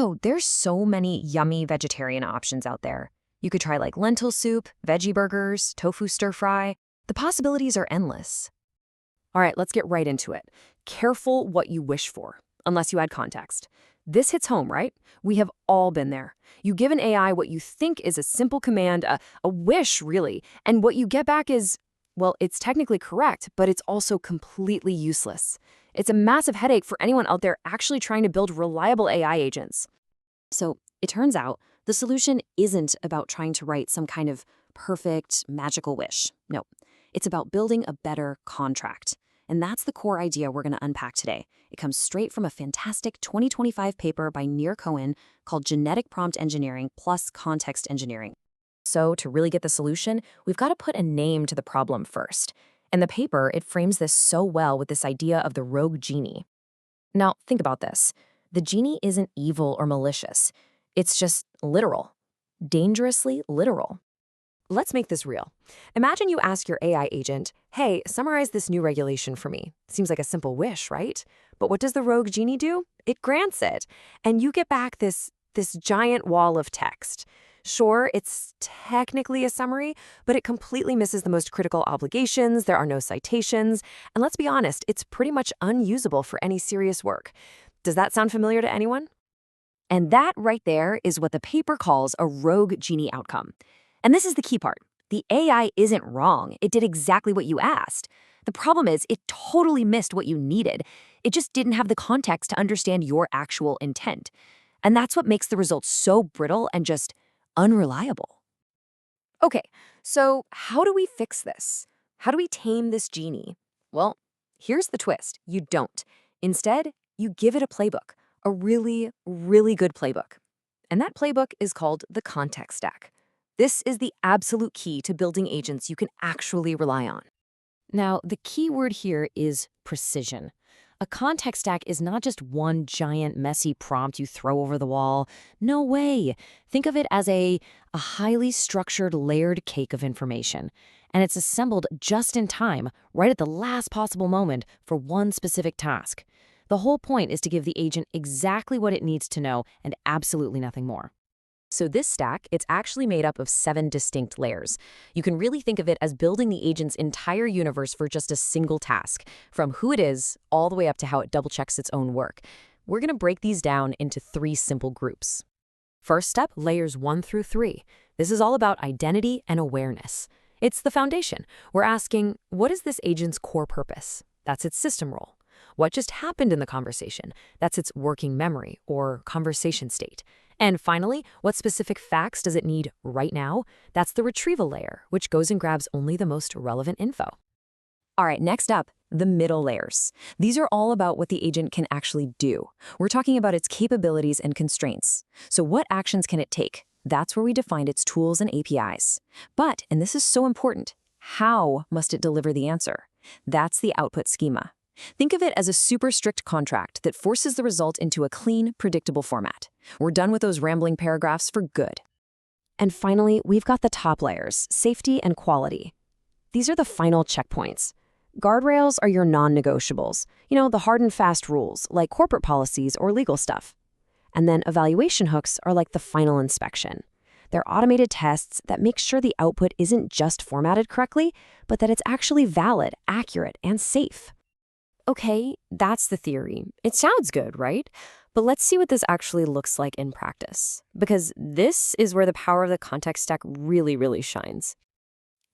Oh, there's so many yummy vegetarian options out there. You could try like lentil soup, veggie burgers, tofu stir fry. The possibilities are endless. All right, let's get right into it. Careful what you wish for, unless you add context. This hits home, right? We have all been there. You give an AI what you think is a simple command, a wish, really, and what you get back is, well, it's technically correct, but it's also completely useless. It's a massive headache for anyone out there actually trying to build reliable AI agents. So it turns out the solution isn't about trying to write some kind of perfect, magical wish. No, it's about building a better contract. And that's the core idea we're going to unpack today. It comes straight from a fantastic 2025 paper by Nir Cohen called Genetic Prompt Engineering plus Context Engineering. So to really get the solution, we've got to put a name to the problem first. And the paper, it frames this so well with this idea of the rogue genie. Now, think about this. The genie isn't evil or malicious. It's just literal. Dangerously literal. Let's make this real. Imagine you ask your AI agent, hey, summarize this new regulation for me. Seems like a simple wish, right? But what does the rogue genie do? It grants it. And you get back this giant wall of text. Sure, it's technically a summary, but it completely misses the most critical obligations. There are no citations. And let's be honest, it's pretty much unusable for any serious work. Does that sound familiar to anyone? And that right there is what the paper calls a rogue genie outcome. And this is the key part. The AI isn't wrong. It did exactly what you asked. The problem is it totally missed what you needed. It just didn't have the context to understand your actual intent. And that's what makes the results so brittle and just unreliable. Okay, so how do we fix this? How do we tame this genie? Well, here's the twist. You don't. Instead, you give it a playbook, a really, really good playbook. And that playbook is called the context stack. This is the absolute key to building agents you can actually rely on. Now, the key word here is precision. A context stack is not just one giant, messy prompt you throw over the wall. No way. Think of it as a highly structured, layered cake of information. And it's assembled just in time, right at the last possible moment for one specific task. The whole point is to give the agent exactly what it needs to know and absolutely nothing more. So this stack, it's actually made up of 7 distinct layers. You can really think of it as building the agent's entire universe for just a single task, from who it is all the way up to how it double-checks its own work. We're going to break these down into 3 simple groups. First step, layers 1 through 3. This is all about identity and awareness. It's the foundation. We're asking, what is this agent's core purpose? That's its system role. What just happened in the conversation? That's its working memory or conversation state. And finally, what specific facts does it need right now? That's the retrieval layer, which goes and grabs only the most relevant info. All right, next up, the middle layers. These are all about what the agent can actually do. We're talking about its capabilities and constraints. So what actions can it take? That's where we define its tools and APIs. But, and this is so important, how must it deliver the answer? That's the output schema. Think of it as a super strict contract that forces the result into a clean, predictable format. We're done with those rambling paragraphs for good. And finally, we've got the top layers, safety and quality. These are the final checkpoints. Guardrails are your non-negotiables, the hard and fast rules, like corporate policies or legal stuff. And then evaluation hooks are like the final inspection. They're automated tests that make sure the output isn't just formatted correctly, but that it's actually valid, accurate, and safe. Okay, that's the theory. It sounds good, right? But let's see what this actually looks like in practice, because this is where the power of the context stack really, really shines.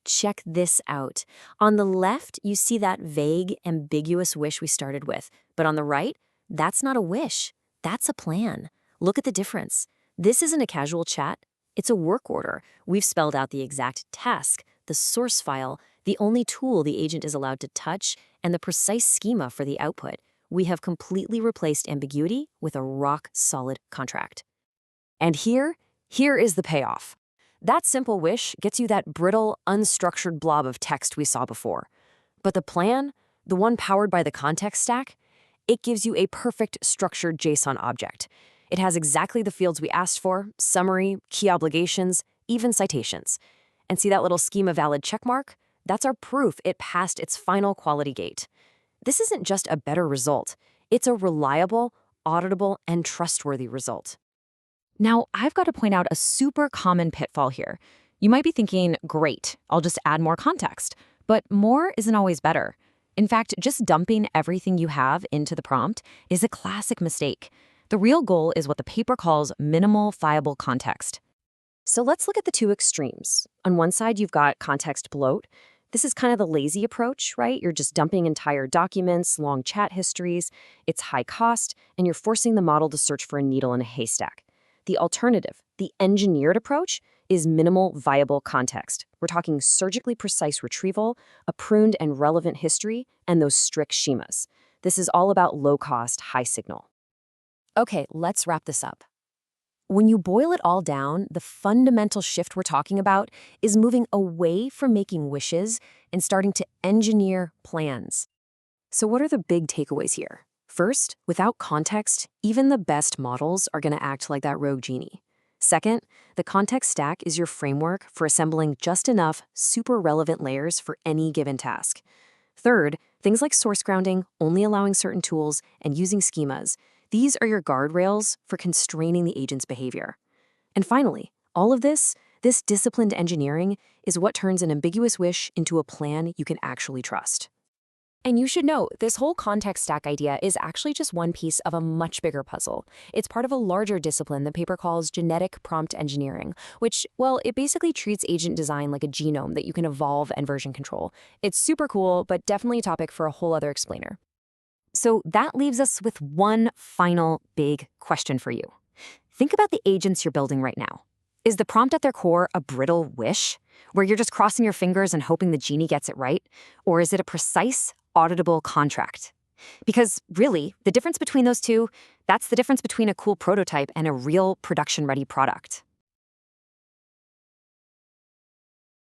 Check this out. On the left, you see that vague, ambiguous wish we started with. But on the right, that's not a wish. That's a plan. Look at the difference. This isn't a casual chat. It's a work order. We've spelled out the exact task, the source file, the only tool the agent is allowed to touch, and the precise schema for the output. We have completely replaced ambiguity with a rock-solid contract. And here is the payoff. That simple wish gets you that brittle, unstructured blob of text we saw before. But the plan, the one powered by the context stack, it gives you a perfect structured JSON object. It has exactly the fields we asked for, summary, key obligations, even citations. And see that little schema valid checkmark? That's our proof it passed its final quality gate. This isn't just a better result. It's a reliable, auditable, and trustworthy result. Now, I've got to point out a super common pitfall here. You might be thinking, great, I'll just add more context. But more isn't always better. In fact, just dumping everything you have into the prompt is a classic mistake. The real goal is what the paper calls minimal viable context. So let's look at the two extremes. On one side, you've got context bloat. This is kind of the lazy approach, right? You're just dumping entire documents, long chat histories. It's high cost, and you're forcing the model to search for a needle in a haystack. The alternative, the engineered approach, is minimal viable context. We're talking surgically precise retrieval, a pruned and relevant history, and those strict schemas. This is all about low-cost, high signal. Okay, let's wrap this up. When you boil it all down, the fundamental shift we're talking about is moving away from making wishes and starting to engineer plans. So what are the big takeaways here? First, without context, even the best models are going to act like that rogue genie. Second, the context stack is your framework for assembling just enough super relevant layers for any given task. Third, things like source grounding, only allowing certain tools, and using schemas. These are your guardrails for constraining the agent's behavior. And finally, all of this disciplined engineering, is what turns an ambiguous wish into a plan you can actually trust. And you should know, this whole context stack idea is actually just one piece of a much bigger puzzle. It's part of a larger discipline the paper calls genetic prompt engineering, which, well, it basically treats agent design like a genome that you can evolve and version control. It's super cool, but definitely a topic for a whole other explainer. So that leaves us with one final big question for you. Think about the agents you're building right now. Is the prompt at their core a brittle wish, where you're just crossing your fingers and hoping the genie gets it right? Or is it a precise, auditable contract? Because really, the difference between those two, that's the difference between a cool prototype and a real production-ready product.